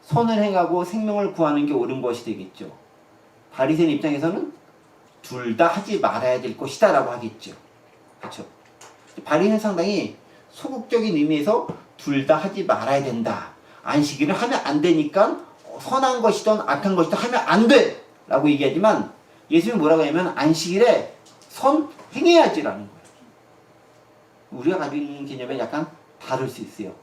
선을 행하고 생명을 구하는 게 옳은 것이 되겠죠. 바리새인 입장에서는 둘 다 하지 말아야 될 것이다 라고 하겠죠. 그렇죠? 바리새인은 상당히 소극적인 의미에서 둘 다 하지 말아야 된다. 안식일을 하면 안 되니까 선한 것이든 악한 것이든 하면 안 돼! 라고 얘기하지만 예수님이 뭐라고 하냐면 안식일에 선 행해야지라는 거예요. 우리가 가지고 있는 개념에 약간 다를 수 있어요.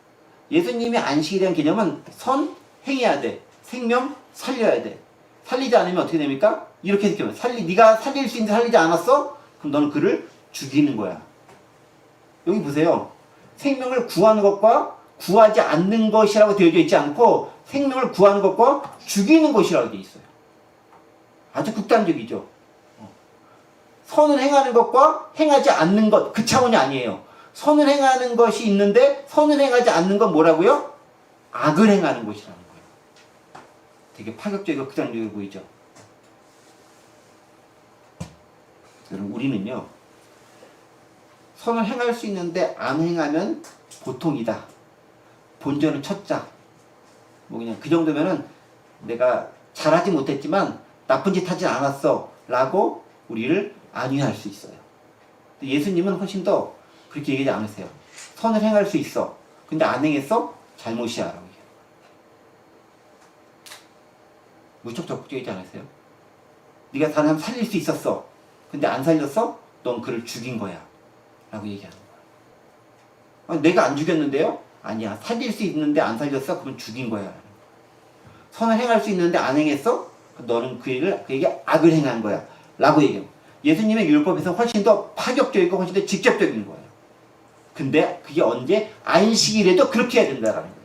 예수님이 안식일이라는 개념은 선 행해야 돼. 생명 살려야 돼. 살리지 않으면 어떻게 됩니까? 이렇게 느끼면 네가 살릴 수 있는데 살리지 않았어? 그럼 너는 그를 죽이는 거야. 여기 보세요. 생명을 구하는 것과 구하지 않는 것이라고 되어져 있지 않고 생명을 구하는 것과 죽이는 것이라고 되어 있어요. 아주 극단적이죠. 선을 행하는 것과 행하지 않는 것, 그 차원이 아니에요. 선을 행하는 것이 있는데 선을 행하지 않는 건 뭐라고요? 악을 행하는 것이라는 거예요. 되게 파격적이고 극단적이고 보이죠. 여러분 우리는요. 선을 행할 수 있는데 안 행하면 보통이다. 본전은 첫자. 뭐 그냥 그 정도면은 내가 잘하지 못했지만 나쁜 짓 하지 않았어 라고 우리를 안위할 수 있어요. 예수님은 훨씬 더 그렇게 얘기하지 않으세요. 선을 행할 수 있어. 근데 안 행했어? 잘못이야 라고 얘기해요. 무척 적극적이지 않으세요? 네가 사람 살릴 수 있었어. 근데 안 살렸어? 넌 그를 죽인 거야 라고 얘기하는 거야. 내가 안 죽였는데요? 아니야. 살릴 수 있는데 안 살렸어? 그럼 죽인 거야. 선을 행할 수 있는데 안 행했어? 너는 그에게 악을 행한 거야. 라고 얘기해요. 예수님의 율법에서 훨씬 더 파격적이고 훨씬 더 직접적인 거예요. 근데 그게 언제? 안식일에도 그렇게 해야 된다라는 거예요.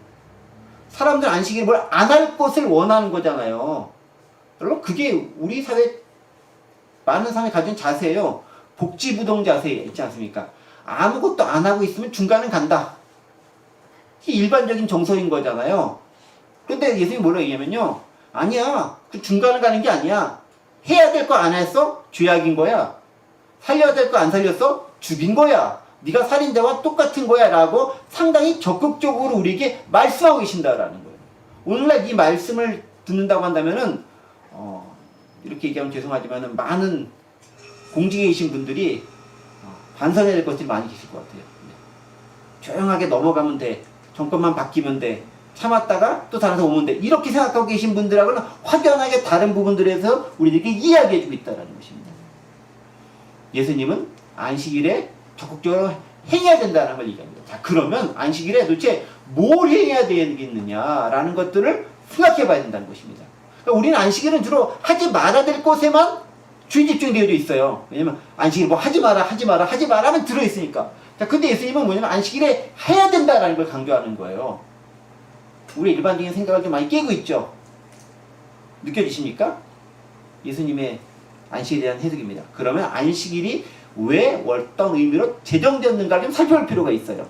사람들 안식일에 뭘 안 할 것을 원하는 거잖아요. 여러분 그게 우리 사회 많은 사람이 가진 자세예요. 복지부동 자세 있지 않습니까? 아무것도 안 하고 있으면 중간은 간다. 이게 일반적인 정서인 거잖아요. 근데 예수님이 뭐라고 얘기하면요. 아니야. 그 중간을 가는 게 아니야. 해야 될 거 안 했어? 죄악인 거야. 살려야 될 거 안 살렸어? 죽인 거야. 네가 살인자와 똑같은 거야 라고 상당히 적극적으로 우리에게 말씀하고 계신다라는 거예요. 오늘날 이 말씀을 듣는다고 한다면은 이렇게 얘기하면 죄송하지만 많은 공직에 계신 분들이 반성해야 될 것들이 많이 계실 것 같아요. 조용하게 넘어가면 돼. 정권만 바뀌면 돼. 참았다가 또 다른 사람 오면 돼. 이렇게 생각하고 계신 분들하고는 확연하게 다른 부분들에서 우리들에게 이야기해주고 있다는 것입니다. 예수님은 안식일에 적극적으로 행해야 된다는 걸 얘기합니다. 자, 그러면 안식일에 도대체 뭘 해야 되겠느냐라는 것들을 생각해 봐야 된다는 것입니다. 그러니까 우리는 안식일은 주로 하지 말아야 될 것에만 주의 집중되어 있어요. 왜냐면 안식일 뭐 하지 마라 하면 들어있으니까. 자, 근데 예수님은 뭐냐면 안식일에 해야 된다라는 걸 강조하는 거예요. 우리 일반적인 생각을 좀 많이 깨고 있죠. 느껴지십니까? 예수님의 안식일에 대한 해석입니다. 그러면 안식일이 왜 어떤 의미로 제정되었는가를 좀 살펴볼 필요가 있어요.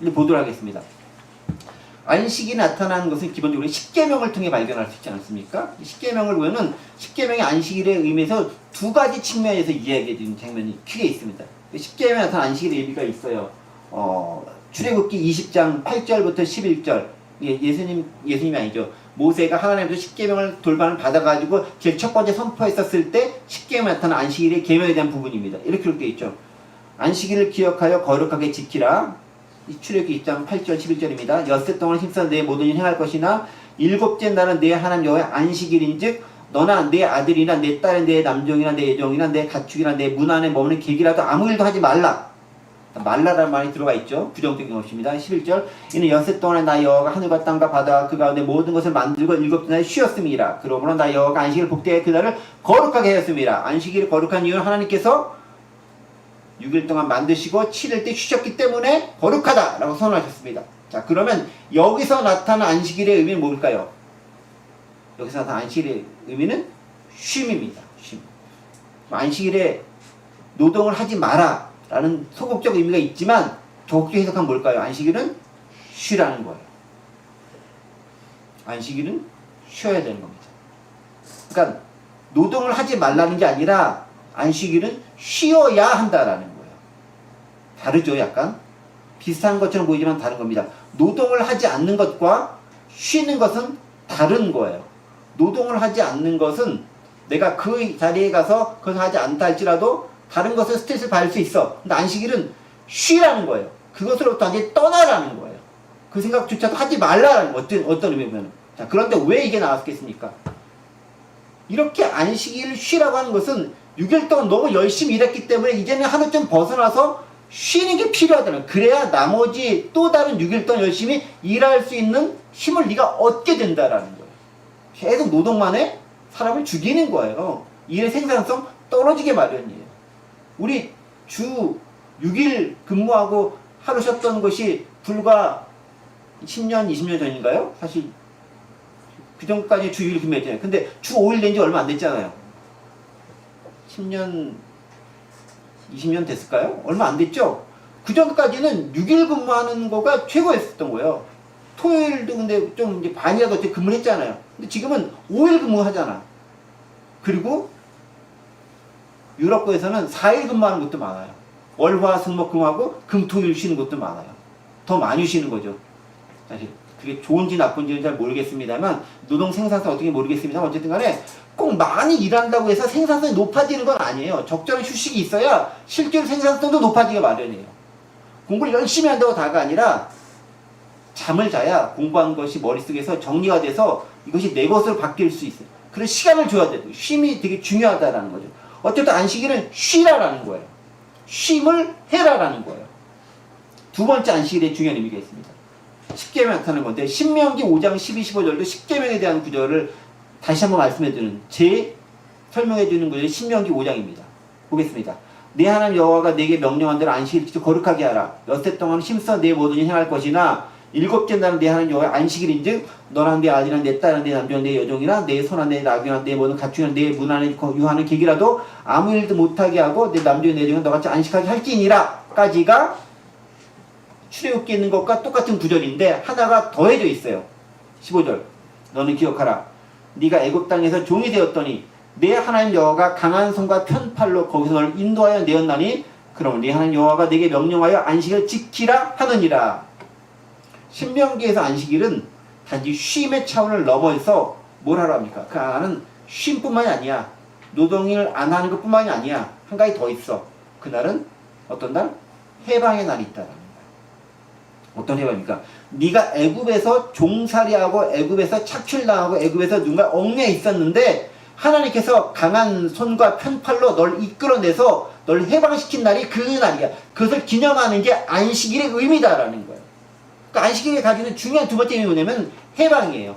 이제 보도록 하겠습니다. 안식이 나타나는 것은 기본적으로 십계명을 통해 발견할 수 있지 않습니까? 십계명을 보면은 십계명의 안식일의 의미에서 두 가지 측면에서 이야기해 주는 장면이 크게 있습니다. 십계명에 나타난 안식일의 의미가 있어요. 출애굽기 20장 8절부터 11절. 예수님이 아니죠. 모세가 하나님께서 십계명을 돌반을 받아가지고 제일 첫 번째 선포했었을 때 십계명에 나타난 안식일의 계명에 대한 부분입니다. 이렇게 되어 있죠. 안식일을 기억하여 거룩하게 지키라. 출애굽기 20장 8절 11절입니다. 엿새 동안 힘써 내 모든 일 행할 것이나 일곱째 날은 내 하나님 여호와의 안식일인즉 너나 내 아들이나 내 딸이나 내 남종이나 내 여종이나 내 가축이나 내 문 안에 머무는 객이라도 아무 일도 하지 말라. 말라라는 말이 들어가 있죠. 부정적인 것입니다. 11절 이는 엿새 동안에 나 여호와가 하늘과 땅과 바다와 그 가운데 모든 것을 만들고 일곱째 날에 쉬었음이라. 그러므로 나 여호와가 안식일을 복되게 그날을 거룩하게 하였음이라. 안식일을 거룩한 이유는 하나님께서 6일 동안 만드시고 7일 때 쉬셨기 때문에 거룩하다라고 선언하셨습니다. 자, 그러면 여기서 나타난 안식일의 의미는 뭘까요? 여기서 나타난 안식일의 의미는 쉼입니다. 쉼. 안식일에 노동을 하지 마라 라는 소극적 의미가 있지만 적극적 해석하면 뭘까요? 안식일은 쉬라는 거예요. 안식일은 쉬어야 되는 겁니다. 그러니까 노동을 하지 말라는 게 아니라 안식일은 쉬어야 한다라는 거예요. 다르죠, 약간? 비슷한 것처럼 보이지만 다른 겁니다. 노동을 하지 않는 것과 쉬는 것은 다른 거예요. 노동을 하지 않는 것은 내가 그 자리에 가서 그것을 하지 않다 할지라도 다른 것을 스트레스를 받을 수 있어. 근데 안식일은 쉬라는 거예요. 그것으로부터 완전히 떠나라는 거예요. 그 생각조차도 하지 말라는 거예요. 어떤 의미면. 자, 그런데 왜 이게 나왔겠습니까? 이렇게 안식일을 쉬라고 하는 것은 6일 동안 너무 열심히 일했기 때문에 이제는 하루 좀 벗어나서 쉬는 게 필요하다는 거예요. 그래야 나머지 또 다른 6일 동안 열심히 일할 수 있는 힘을 네가 얻게 된다라는 거예요. 계속 노동만 해? 사람을 죽이는 거예요. 일의 생산성 떨어지게 마련이에요. 우리 주 6일 근무하고 하루 쉬었던 것이 불과 10년, 20년 전인가요? 사실 그 전까지 주 6일 근무했잖아요. 근데 주 5일 된 지 얼마 안 됐잖아요. 10년, 20년 됐을까요? 얼마 안 됐죠? 그 전까지는 6일 근무하는 거가 최고였었던 거예요. 토요일도 근데 좀 이제 반이라도 어떻게 근무를 했잖아요. 근데 지금은 5일 근무하잖아. 그리고 유럽권에서는 4일 근무하는 것도 많아요. 월, 화, 수, 목, 금하고 금, 토, 일 쉬는 것도 많아요. 더 많이 쉬는 거죠. 사실 그게 좋은지 나쁜지는 잘 모르겠습니다만 노동 생산성 어떻게 모르겠습니다만 어쨌든 간에 꼭 많이 일한다고 해서 생산성이 높아지는 건 아니에요. 적절한 휴식이 있어야 실제로 생산성도 높아지기 마련이에요. 공부를 열심히 한다고 다가 아니라 잠을 자야 공부한 것이 머릿속에서 정리가 돼서 이것이 내 것으로 바뀔 수 있어요. 그런 시간을 줘야 돼요. 쉼이 되게 중요하다라는 거죠. 어쨌든 안식일은 쉬라라는 거예요. 쉼을 해라라는 거예요. 두 번째 안식일에 중요한 의미가 있습니다. 십계명에 나타나는 건데 신명기 5장 12, 15절도 십계명에 대한 구절을 다시 한번 말씀해주는 설명해주는 구절이 신명기 5장입니다. 보겠습니다. 내 하나님 여호와가 내게 명령한 대로 안식일을 지켜 거룩하게 하라. 엿새 동안 힘써 내 모든 일 행할 것이나 일곱째 날은 내 하나님 여호와의 안식일인즉 너랑 내 아들이랑 내 딸이랑 내 남자랑 내 여종이랑 내 소나 내 나귀랑 내 모든 가축이랑 내 문 안에 유하는 객이라도 아무 일도 못하게 하고 내 남자와 내 여종은 너같이 안식하게 할지니라 까지가 출애굽기에 있는 것과 똑같은 구절인데 하나가 더해져 있어요. 15절 너는 기억하라. 네가 애굽 땅에서 종이 되었더니 내 하나님 여호와가 강한 손과 편팔로 거기서 너를 인도하여 내었나니 그러면 네 하나님 여호와가 내게 명령하여 안식을 지키라 하느니라. 신명기에서 안식일은 단지 쉼의 차원을 넘어서 뭘 하라 합니까? 그 안은 쉼뿐만이 아니야. 노동일 안 하는 것뿐만이 아니야. 한 가지 더 있어. 그날은 어떤 날? 해방의 날이 있다라는 거야. 어떤 해방입니까? 네가 애굽에서 종살이하고 애굽에서 착취당하고 애굽에서 누군가 얽매여 있었는데 하나님께서 강한 손과 편팔로 널 이끌어내서 널 해방시킨 날이 그 날이야. 그것을 기념하는 게 안식일의 의미다라는 거예요. 그러니까 안식일이 가지는 중요한 두 번째 의미가 뭐냐면 해방이에요.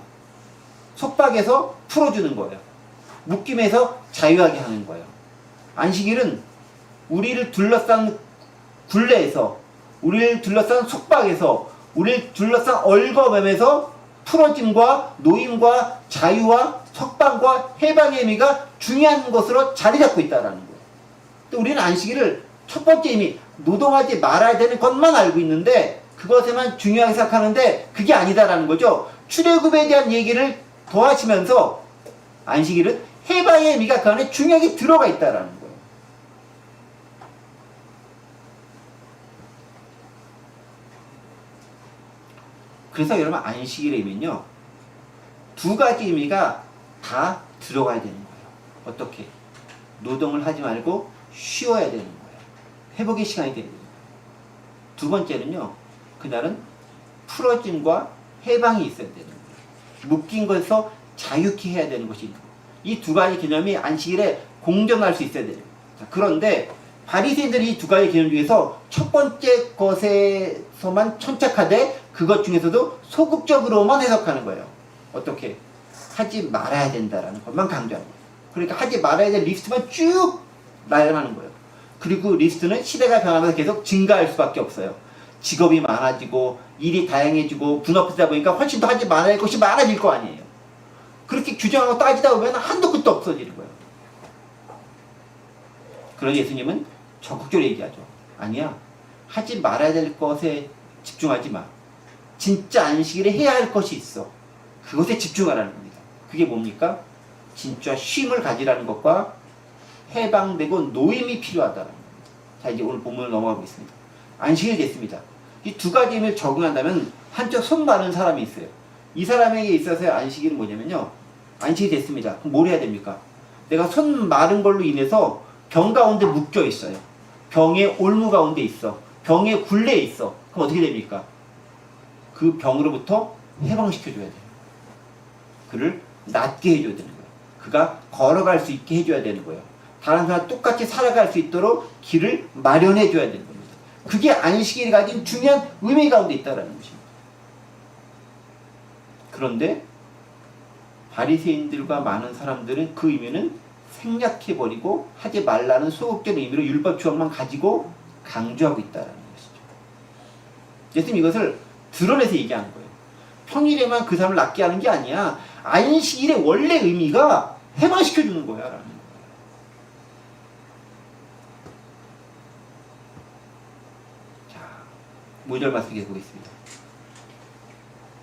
속박에서 풀어주는 거예요. 묶임에서 자유하게 하는 거예요. 안식일은 우리를 둘러싼 굴레에서, 우리를 둘러싼 속박에서, 우리를 둘러싼 얼거움에서 풀어짐과 노임과 자유와 석방과 해방의 의미가 중요한 것으로 자리 잡고 있다는 거예요. 또 우리는 안식일을 첫 번째 의미, 노동하지 말아야 되는 것만 알고 있는데 그것에만 중요하게 생각하는데 그게 아니다라는 거죠. 출애굽에 대한 얘기를 더하시면서 안식일은 해방의 의미가 그 안에 중요하게 들어가 있다라는 거예요. 그래서 여러분 안식일의 의미는요. 두 가지 의미가 다 들어가야 되는 거예요. 어떻게? 노동을 하지 말고 쉬어야 되는 거예요. 회복의 시간이 되는 거예요. 두 번째는요. 그날은 풀어짐과 해방이 있어야 되는 거예요. 묶인 것에서 자유케 해야 되는 것이 있는 거예요. 이 두 가지 개념이 안식일에 공존할 수 있어야 돼요. 자, 그런데 바리새인들이 이 두 가지 개념 중에서 첫 번째 것에서만 천착하되 그것 중에서도 소극적으로만 해석하는 거예요. 어떻게? 하지 말아야 된다라는 것만 강조하는 거예요. 그러니까 하지 말아야 될 리스트만 쭉 나열하는 거예요. 그리고 리스트는 시대가 변하면서 계속 증가할 수밖에 없어요. 직업이 많아지고 일이 다양해지고 분업하다 보니까 훨씬 더 하지 말아야 할 것이 많아질 거 아니에요. 그렇게 규정하고 따지다 보면 한도 끝도 없어지는 거예요. 그런 예수님은 적극적으로 얘기하죠. 아니야. 하지 말아야 될 것에 집중하지 마. 진짜 안식일에 해야 할 것이 있어. 그것에 집중하라는 겁니다. 그게 뭡니까? 진짜 쉼을 가지라는 것과 해방되고 노임이 필요하다는 겁니다. 자, 이제 오늘 본문으로 넘어가 보겠습니다. 안식일이 됐습니다. 이 두 가지 의미를 적용한다면 한쪽 손 마른 사람이 있어요. 이 사람에게 있어서의 안식일은 뭐냐면요. 안식이 됐습니다. 그럼 뭘 해야 됩니까? 내가 손 마른 걸로 인해서 병 가운데 묶여 있어요. 병의 올무 가운데 있어. 병의 굴레에 있어. 그럼 어떻게 됩니까? 그 병으로부터 해방시켜줘야 돼요. 그를 낫게 해줘야 되는 거예요. 그가 걸어갈 수 있게 해줘야 되는 거예요. 다른 사람과 똑같이 살아갈 수 있도록 길을 마련해줘야 되는 겁니다. 그게 안식일이 가진 중요한 의미 가운데 있다는 것입니다. 그런데 바리새인들과 많은 사람들은 그 의미는 생략해버리고 하지 말라는 소극적인 의미로 율법 조항만 가지고 강조하고 있다는 것이죠. 예수님 이것을 드러내서 얘기하는 거예요. 평일에만 그 사람을 낫게 하는 게 아니야. 안식일의 원래 의미가 해방시켜주는 거야 라는 거예요. 자, 5절 말씀 계속하겠습니다.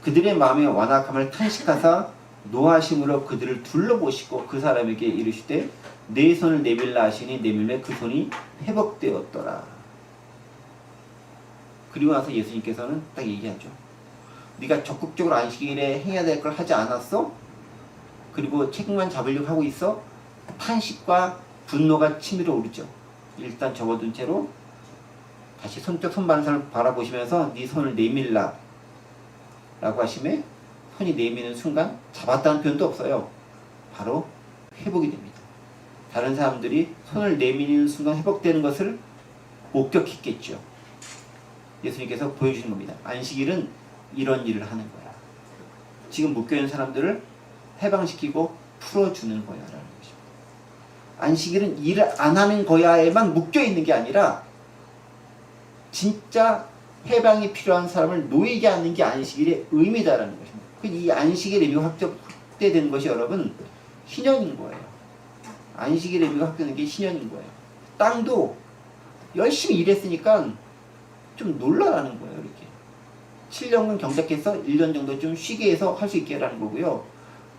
그들의 마음의 완악함을 탄식하사 노하심으로 그들을 둘러보시고 그 사람에게 이르시되 내 손을 내밀라 하시니 내밀매 그 손이 회복되었더라. 그리고 나서 예수님께서는 딱 얘기하죠. 네가 적극적으로 안식일에 행해야 될 걸 하지 않았어? 그리고 책임만 잡으려고 하고 있어? 탄식과 분노가 치밀어 오르죠. 일단 접어둔 채로 다시 손 마른 사람을 바라보시면서 네 손을 내밀라 라고 하시매 손이 내미는 순간 잡았다는 표현도 없어요. 바로 회복이 됩니다. 다른 사람들이 손을 내미는 순간 회복되는 것을 목격했겠죠. 예수님께서 보여주시는 겁니다. 안식일은 이런 일을 하는 거야. 지금 묶여있는 사람들을 해방시키고 풀어주는 거야 라는 것입니다. 안식일은 일을 안 하는 거야에만 묶여있는 게 아니라 진짜 해방이 필요한 사람을 놓이게 하는 게 안식일의 의미다라는 것입니다. 이 안식일의 의미가 확대되는 것이 여러분 신현인 거예요. 안식일의 의미가 확대되는 게 신현인 거예요. 땅도 열심히 일했으니까 좀 놀라라는 거예요. 이렇게 7년간 경작해서 1년 정도 좀 쉬게 해서 할 수 있게 하라는 거고요.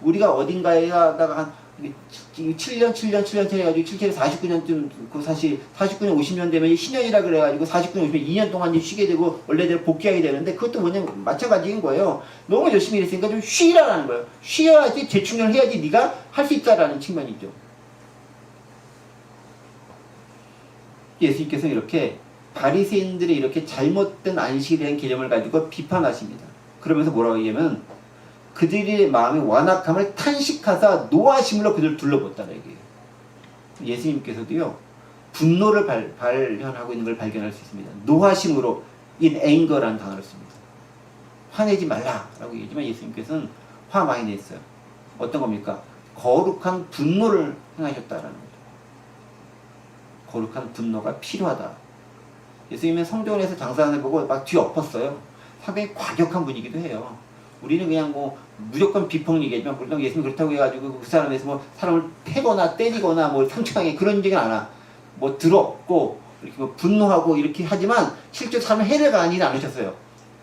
우리가 어딘가에다가 한 7년 해가지고 7년에 49년쯤, 그 사실 49년 50년 되면 신년이라 그래가지고 49년 50년 2년 동안 쉬게 되고 원래대로 복귀하게 되는데 그것도 뭐냐면 마찬가지인 거예요. 너무 열심히 일했으니까 좀 쉬라는 거예요. 쉬어야지 재충전을 해야지 네가 할 수 있다라는 측면이죠. 예수님께서 이렇게 바리새인들의 이렇게 잘못된 안식에 대한 개념을 가지고 비판하십니다. 그러면서 뭐라고 얘기하면 그들의 마음의 완악함을 탄식하사 노하심으로 그들을 둘러봤다는 얘기예요. 예수님께서도요 분노를 발현하고 있는 걸 발견할 수 있습니다. 노하심으로 in anger라는 단어를 씁니다. 화내지 말라라고 얘기하지만 예수님께서는 화 많이 냈어요. 어떤 겁니까? 거룩한 분노를 행하셨다라는 거죠. 거룩한 분노가 필요하다. 예수님은 성전에서 장사하는 거 보고 막 뒤엎었어요. 상당히 과격한 분이기도 해요. 우리는 그냥 뭐 무조건 비평 얘기하지만 물론 예수님 그렇다고 해가지고 그 사람에서 뭐 사람을 패거나 때리거나 뭐 상처하게 그런 얘기는 안 하. 뭐 더럽고 이렇게 뭐 분노하고 이렇게 하지만 실제 사람을 해를 가하지는 않으셨어요.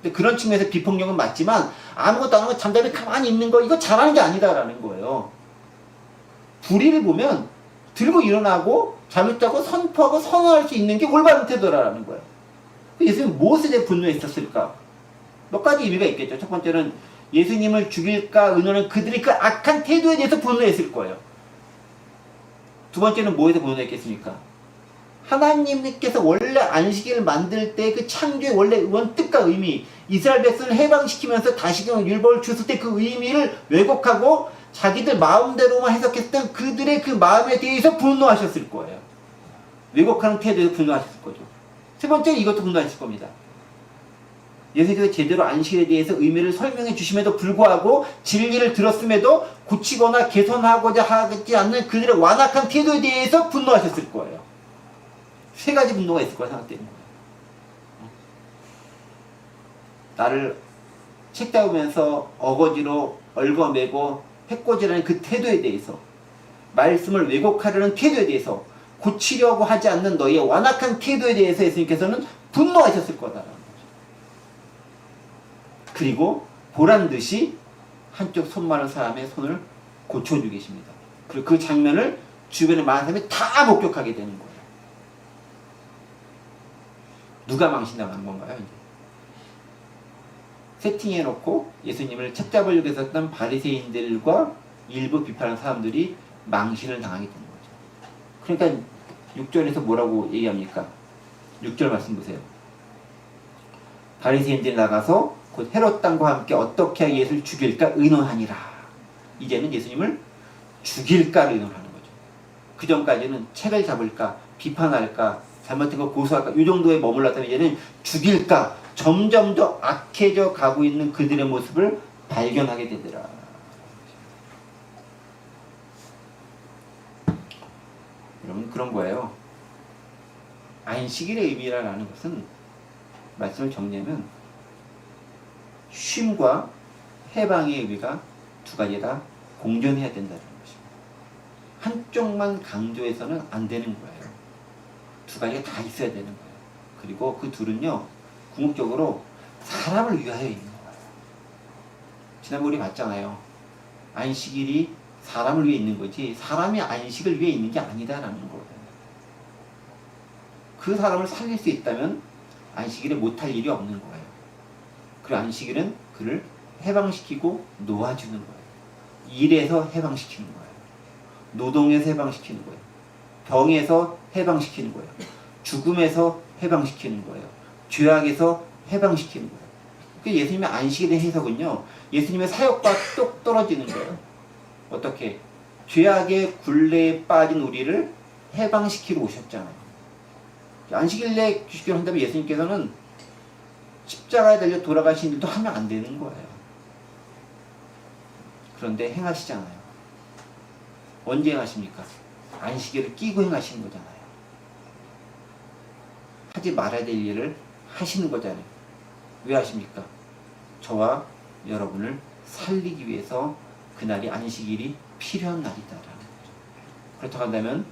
근데 그런 측면에서 비폭력은 맞지만 아무것도 안 하고 잠잠히 가만히 있는 거 이거 잘하는 게 아니다라는 거예요. 불의를 보면 들고 일어나고 잘못하고 선포하고 선언할 수 있는 게 올바른 태도라는 거예요. 예수님은 무엇에 대해 분노했었을까? 몇 가지 의미가 있겠죠. 첫 번째는 예수님을 죽일까 의논한 그들의 그 악한 태도에 대해서 분노했을 거예요. 두 번째는 뭐에 대해서 분노했겠습니까? 하나님께서 원래 안식일을 만들 때 그 창조의 원래 원뜻과 의미, 이스라엘 백성을 해방시키면서 다시금 율법을 주실 때 그 의미를 왜곡하고 자기들 마음대로만 해석했던 그들의 그 마음에 대해서 분노하셨을 거예요. 왜곡하는 태도에서 분노하셨을 거죠. 세 번째는 이것도 분노하셨을 겁니다. 예수님께서 제대로 안식일에 대해서 의미를 설명해 주심에도 불구하고 진리를 들었음에도 고치거나 개선하고자 하지 않는 그들의 완악한 태도에 대해서 분노하셨을 거예요. 세 가지 분노가 있을 거라 생각되는 거예요. 나를 책잡으면서 어거지로 얽어매고 해코지라는 그 태도에 대해서, 말씀을 왜곡하려는 태도에 대해서, 고치려고 하지 않는 너희의 완악한 태도에 대해서 예수님께서는 분노하셨을 거다라는 거죠. 그리고 보란 듯이 한쪽 손 마른 사람의 손을 고쳐주고 계십니다. 그리고 그 장면을 주변에 많은 사람이 다 목격하게 되는 거예요. 누가 망신당한 건가요? 이제 세팅해놓고 예수님을 찾아보려고 했었던 바리새인들과 일부 비판하는 사람들이 망신을 당하게 되는 거죠. 그러니까 6절에서 뭐라고 얘기합니까? 6절 말씀 보세요. 바리새인들이 나가서 곧 헤롯 땅과 함께 어떻게 하여 예수를 죽일까 의논하니라. 이제는 예수님을 죽일까 의논하는 거죠. 그 전까지는 책을 잡을까, 비판할까, 잘못된 거 고소할까 이 정도에 머물렀다면 이제는 죽일까, 점점 더 악해져 가고 있는 그들의 모습을 발견하게 되더라. 여러분, 그런 거예요. 안식일의 의미라는 것은 말씀을 정리하면 쉼과 해방의 의미가 두 가지 다 공존해야 된다는 것입니다. 한쪽만 강조해서는 안 되는 거예요. 두 가지가 다 있어야 되는 거예요. 그리고 그 둘은요, 궁극적으로 사람을 위하여 있는 거예요. 지난번에 우리 봤잖아요. 안식일이 사람을 위해 있는 거지 사람이 안식을 위해 있는 게 아니다라는 거예요. 그 사람을 살릴 수 있다면 안식일에 못할 일이 없는 거예요. 그리고 안식일은 그를 해방시키고 놓아주는 거예요. 일에서 해방시키는 거예요. 노동에서 해방시키는 거예요. 병에서 해방시키는 거예요. 죽음에서 해방시키는 거예요. 죄악에서 해방시키는 거예요. 그 예수님의 안식일의 해석은요, 예수님의 사역과 똑 떨어지는 거예요. 어떻게? 죄악의 굴레에 빠진 우리를 해방시키러 오셨잖아요. 안식일에 규식을 한다면 예수님께서는 십자가에 달려 돌아가신 일도 하면 안 되는 거예요. 그런데 행하시잖아요. 언제 행하십니까? 안식일을 끼고 행하시는 거잖아요. 하지 말아야 될 일을 하시는 거잖아요. 왜 하십니까? 저와 여러분을 살리기 위해서 그날이 안식일이 필요한 날이다라는 거죠. 그렇다고 한다면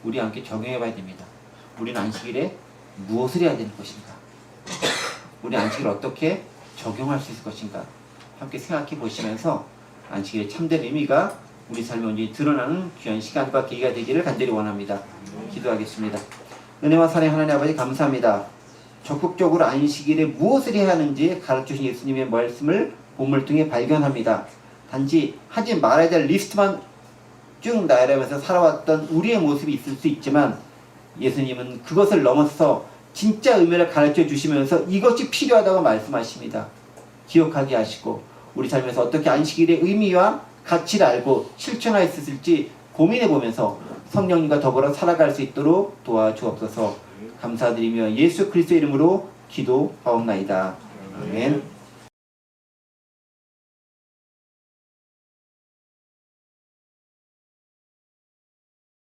우리 함께 적용해 봐야 됩니다. 우리는 안식일에 무엇을 해야 되는 것인가? 우리 안식일을 어떻게 적용할 수 있을 것인가? 함께 생각해 보시면서 안식일의 참된 의미가 우리 삶에 온전히 드러나는 귀한 시간과 계기가 되기를 간절히 원합니다. 기도하겠습니다. 은혜와 사랑의 하나님 아버지, 감사합니다. 적극적으로 안식일에 무엇을 해야 하는지 가르쳐주신 예수님의 말씀을 본문을 통해 발견합니다. 단지 하지 말아야 될 리스트만 쭉 나열하면서 살아왔던 우리의 모습이 있을 수 있지만 예수님은 그것을 넘어서 진짜 의미를 가르쳐 주시면서 이것이 필요하다고 말씀하십니다. 기억하게 하시고 우리 삶에서 어떻게 안식일의 의미와 가치를 알고 실천할 수 있을지 고민해 보면서 성령님과 더불어 살아갈 수 있도록 도와주옵소서. 감사드리며 예수 그리스도의 이름으로 기도하옵나이다. 아멘.